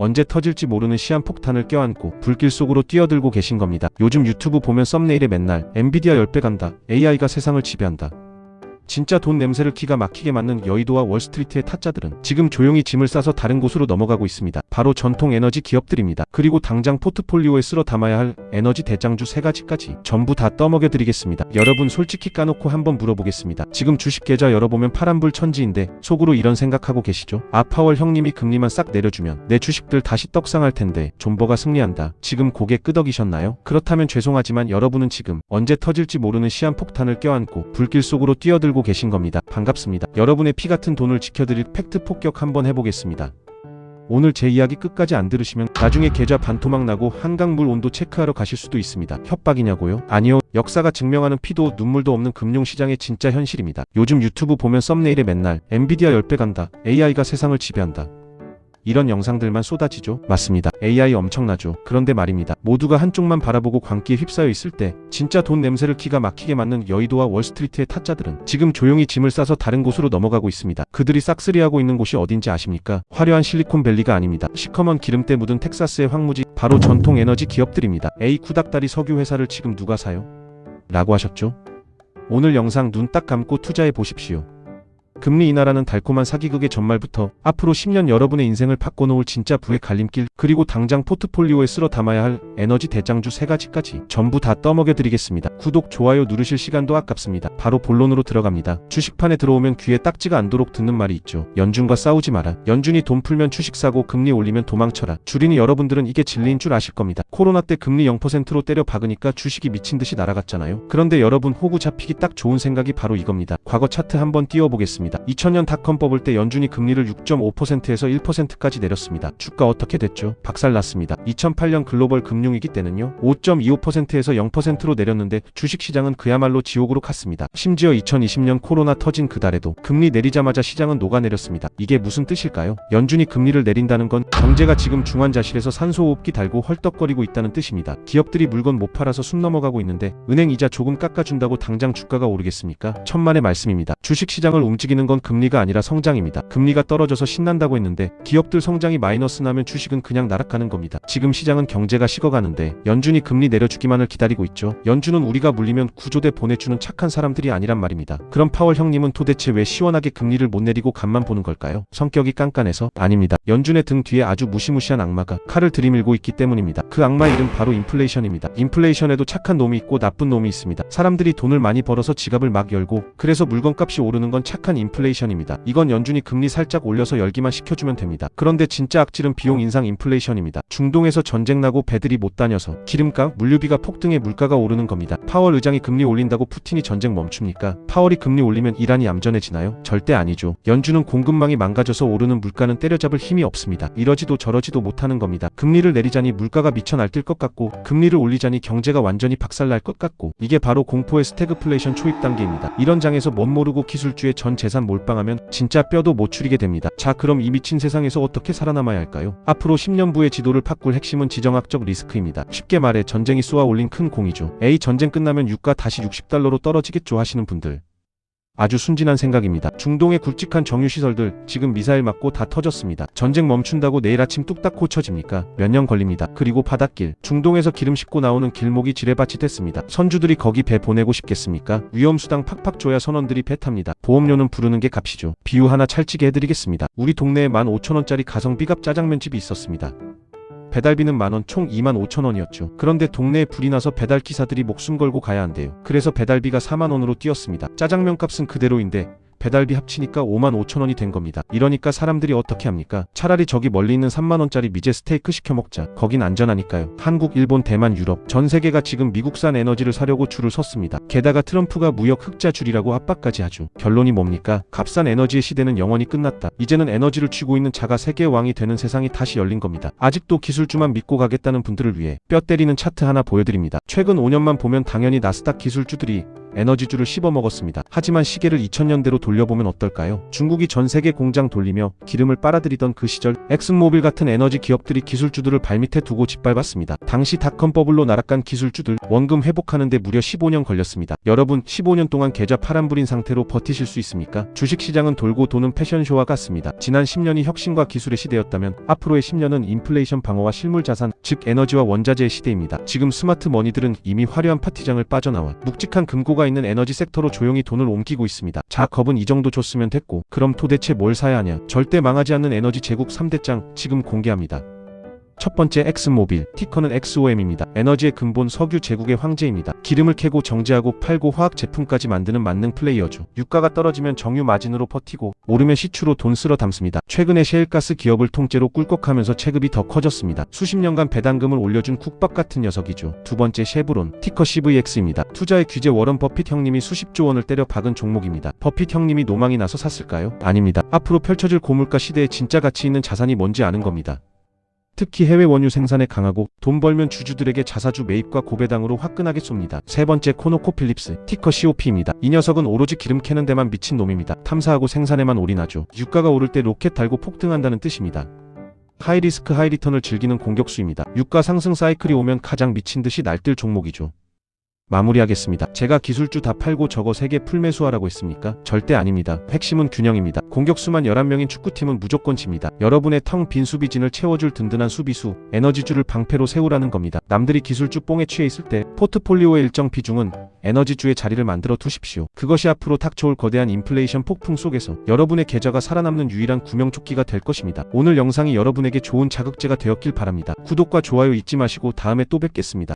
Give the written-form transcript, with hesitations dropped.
언제 터질지 모르는 시한폭탄을 껴안고 불길 속으로 뛰어들고 계신 겁니다. 요즘 유튜브 보면 썸네일에 맨날 엔비디아 10배 간다, AI가 세상을 지배한다. 진짜 돈 냄새를 기가 막히게 맡는 여의도와 월스트리트의 타짜들은 지금 조용히 짐을 싸서 다른 곳으로 넘어가고 있습니다. 바로 전통 에너지 기업들입니다. 그리고 당장 포트폴리오에 쓸어 담아야 할 에너지 대장주 3가지까지 전부 다 떠먹여 드리겠습니다. 여러분 솔직히 까놓고 한번 물어보겠습니다. 지금 주식 계좌 열어보면 파란불 천지인데 속으로 이런 생각하고 계시죠? 파월 형님이 금리만 싹 내려주면 내 주식들 다시 떡상할 텐데 존버가 승리한다. 지금 고개 끄덕이셨나요? 그렇다면 죄송하지만 여러분은 지금 언제 터질지 모르는 시한폭탄을 껴안고 불길 속으로 뛰어들고 계신 겁니다. 반갑습니다. 여러분의 피 같은 돈을 지켜드릴 팩트 폭격 한번 해보겠습니다. 오늘 제 이야기 끝까지 안 들으시면 나중에 계좌 반토막 나고 한강물 온도 체크하러 가실 수도 있습니다. 협박이냐고요? 아니요. 역사가 증명하는 피도 눈물도 없는 금융시장의 진짜 현실입니다. 요즘 유튜브 보면 썸네일에 맨날 엔비디아 10배 간다, AI가 세상을 지배한다. 이런 영상들만 쏟아지죠? 맞습니다. AI 엄청나죠? 그런데 말입니다. 모두가 한쪽만 바라보고 광기에 휩싸여 있을 때 진짜 돈 냄새를 기가 막히게 맡는 여의도와 월스트리트의 타짜들은 지금 조용히 짐을 싸서 다른 곳으로 넘어가고 있습니다. 그들이 싹쓸이하고 있는 곳이 어딘지 아십니까? 화려한 실리콘밸리가 아닙니다. 시커먼 기름때 묻은 텍사스의 황무지, 바로 전통 에너지 기업들입니다. 에이 쿠닥다리 석유 회사를 지금 누가 사요? 라고 하셨죠? 오늘 영상 눈 딱 감고 투자해 보십시오. 금리 인하라는 달콤한 사기극의 전말부터 앞으로 10년 여러분의 인생을 바꿔놓을 진짜 부의 갈림길, 그리고 당장 포트폴리오에 쓸어 담아야 할 에너지 대장주 3가지까지 전부 다 떠먹여 드리겠습니다. 구독, 좋아요 누르실 시간도 아깝습니다. 바로 본론으로 들어갑니다. 주식판에 들어오면 귀에 딱지가 않도록 듣는 말이 있죠. 연준과 싸우지 마라. 연준이 돈 풀면 주식 사고 금리 올리면 도망쳐라. 줄이니 여러분들은 이게 진리인 줄 아실 겁니다. 코로나 때 금리 0%로 때려 박으니까 주식이 미친듯이 날아갔잖아요. 그런데 여러분 호구 잡히기 딱 좋은 생각이 바로 이겁니다. 과거 차트 한번 띄워보겠습니다. 2000년 닷컴 버블 때 연준이 금리를 6.5%에서 1%까지 내렸습니다. 주가 어떻게 됐죠? 박살났습니다. 2008년 글로벌 금융위기 때는요, 5.25%에서 0%로 내렸는데 주식시장은 그야말로 지옥으로 갔습니다. 심지어 2020년 코로나 터진 그달에도 금리 내리자마자 시장은 녹아내렸습니다. 이게 무슨 뜻일까요? 연준이 금리를 내린다는 건 경제가 지금 중환자실에서 산소호흡기 달고 헐떡거리고 있다는 뜻입니다. 기업들이 물건 못 팔아서 숨 넘어가고 있는데 은행 이자 조금 깎아준다고 당장 주가가 오르겠습니까? 천만의 말씀입니다. 주식시장을 움직이는 건 금리가 아니라 성장입니다. 금리가 떨어져서 신난다고 했는데 기업들 성장이 마이너스 나면 주식은 그냥 날아가는 겁니다. 지금 시장은 경제가 식어가는데 연준이 금리 내려주기만을 기다리고 있죠. 연준은 우리가 물리면 구조대 보내주는 착한 사람들이 아니란 말입니다. 그럼 파월 형님은 도대체 왜 시원하게 금리를 못 내리고 간만 보는 걸까요? 성격이 깐깐해서? 아닙니다. 연준의 등 뒤에 아주 무시무시한 악마가 칼을 들이밀고 있기 때문입니다. 그 악마의 이름 바로 인플레이션입니다. 인플레이션에도 착한 놈이 있고 나쁜 놈이 있습니다. 사람들이 돈을 많이 벌어서 지갑을 막 열고 그래서 물건값이 오르는 건 착한 인플레이션입니다. 이건 연준이 금리 살짝 올려서 열기만 시켜주면 됩니다. 그런데 진짜 악질은 비용 인상 인플레이션입니다. 중동에서 전쟁 나고 배들이 못 다녀서 기름값, 물류비가 폭등해 물가가 오르는 겁니다. 파월 의장이 금리 올린다고 푸틴이 전쟁 멈춥니까? 파월이 금리 올리면 이란이 얌전해지나요? 절대 아니죠. 연준은 공급망이 망가져서 오르는 물가는 때려잡을 힘이 없습니다. 이러지도 저러지도 못하는 겁니다. 금리를 내리자니 물가가 미쳐 날뛸 것 같고 금리를 올리자니 경제가 완전히 박살날 것 같고, 이게 바로 공포의 스태그플레이션 초입 단계입니다. 이런 장에서 멋 모르고 기술주의 전 재산 몰빵하면 진짜 뼈도 못 추리게 됩니다. 자, 그럼 이 미친 세상에서 어떻게 살아남아야 할까요? 앞으로 10년부의 지도를 바꿀 핵심은 지정학적 리스크입니다. 쉽게 말해 전쟁이 쏘아 올린 큰 공이죠. 에이 전쟁 끝나면 유가 다시 60달러로 떨어지겠죠 하시는 분들, 아주 순진한 생각입니다. 중동의 굵직한 정유시설들 지금 미사일 맞고 다 터졌습니다. 전쟁 멈춘다고 내일 아침 뚝딱 고쳐집니까? 몇 년 걸립니다. 그리고 바닷길, 중동에서 기름 싣고 나오는 길목이 지뢰밭이 됐습니다. 선주들이 거기 배 보내고 싶겠습니까? 위험수당 팍팍 줘야 선원들이 배 탑니다. 보험료는 부르는 게 값이죠. 비유 하나 찰지게 해드리겠습니다. 우리 동네에 15,000원짜리 가성비갑 짜장면집이 있었습니다. 배달비는 만원, 총 25,000원이었죠. 그런데 동네에 불이 나서 배달기사들이 목숨 걸고 가야 한대요. 그래서 배달비가 4만원으로 뛰었습니다. 짜장면 값은 그대로인데 배달비 합치니까 55,000원이 된 겁니다. 이러니까 사람들이 어떻게 합니까? 차라리 저기 멀리 있는 3만원짜리 미제 스테이크 시켜 먹자. 거긴 안전하니까요. 한국, 일본, 대만, 유럽 전 세계가 지금 미국산 에너지를 사려고 줄을 섰습니다. 게다가 트럼프가 무역 흑자 줄이라고 압박까지 하죠. 결론이 뭡니까? 값싼 에너지의 시대는 영원히 끝났다. 이제는 에너지를 쥐고 있는 자가 세계의 왕이 되는 세상이 다시 열린 겁니다. 아직도 기술주만 믿고 가겠다는 분들을 위해 뼈 때리는 차트 하나 보여드립니다. 최근 5년만 보면 당연히 나스닥 기술주들이 에너지주를 씹어먹었습니다. 하지만 시계를 2000년대로 돌려보면 어떨까요? 중국이 전 세계 공장 돌리며 기름을 빨아들이던 그 시절 엑슨모빌 같은 에너지 기업들이 기술주들을 발밑에 두고 짓밟았습니다. 당시 닷컴 버블로 날아간 기술주들 원금 회복하는데 무려 15년 걸렸습니다. 여러분 15년 동안 계좌 파란불인 상태로 버티실 수 있습니까? 주식시장은 돌고 도는 패션쇼와 같습니다. 지난 10년이 혁신과 기술의 시대였다면 앞으로의 10년은 인플레이션 방어와 실물자산, 즉 에너지와 원자재의 시대입니다. 지금 스마트 머니들은 이미 화려한 파티장을 빠져나와 묵직한 금고가 있는 에너지 섹터로 조용히 돈을 옮기고 있습니다. 자, 겁은 이 정도 줬으면 됐고 그럼 도대체 뭘 사야 하냐? 절대 망하지 않는 에너지 제국 3대장 지금 공개합니다. 첫 번째 엑슨모빌, 티커는 XOM입니다. 에너지의 근본 석유 제국의 황제입니다. 기름을 캐고 정제하고 팔고 화학 제품까지 만드는 만능 플레이어죠. 유가가 떨어지면 정유 마진으로 버티고 오르면 시추로 돈 쓸어 담습니다. 최근에 셰일가스 기업을 통째로 꿀꺽하면서 체급이 더 커졌습니다. 수십 년간 배당금을 올려준 국밥 같은 녀석이죠. 두 번째 쉐브론, 티커 CVX입니다. 투자의 귀재 워런 버핏 형님이 수십조 원을 때려 박은 종목입니다. 버핏 형님이 노망이 나서 샀을까요? 아닙니다. 앞으로 펼쳐질 고물가 시대에 진짜 가치 있는 자산이 뭔지 아는 겁니다. 특히 해외 원유 생산에 강하고 돈 벌면 주주들에게 자사주 매입과 고배당으로 화끈하게 쏩니다. 세 번째 코노코필립스, 티커 COP입니다. 이 녀석은 오로지 기름 캐는 데만 미친 놈입니다. 탐사하고 생산에만 올인하죠. 유가가 오를 때 로켓 달고 폭등한다는 뜻입니다. 하이리스크 하이리턴을 즐기는 공격수입니다. 유가 상승 사이클이 오면 가장 미친 듯이 날뛸 종목이죠. 마무리하겠습니다. 제가 기술주 다 팔고 저거 3개 풀매수하라고 했습니까? 절대 아닙니다. 핵심은 균형입니다. 공격수만 11명인 축구팀은 무조건 집니다. 여러분의 텅 빈 수비진을 채워줄 든든한 수비수, 에너지주를 방패로 세우라는 겁니다. 남들이 기술주 뽕에 취해 있을 때 포트폴리오의 일정 비중은 에너지주의 자리를 만들어 두십시오. 그것이 앞으로 닥쳐올 거대한 인플레이션 폭풍 속에서 여러분의 계좌가 살아남는 유일한 구명조끼가 될 것입니다. 오늘 영상이 여러분에게 좋은 자극제가 되었길 바랍니다. 구독과 좋아요 잊지 마시고 다음에 또 뵙겠습니다.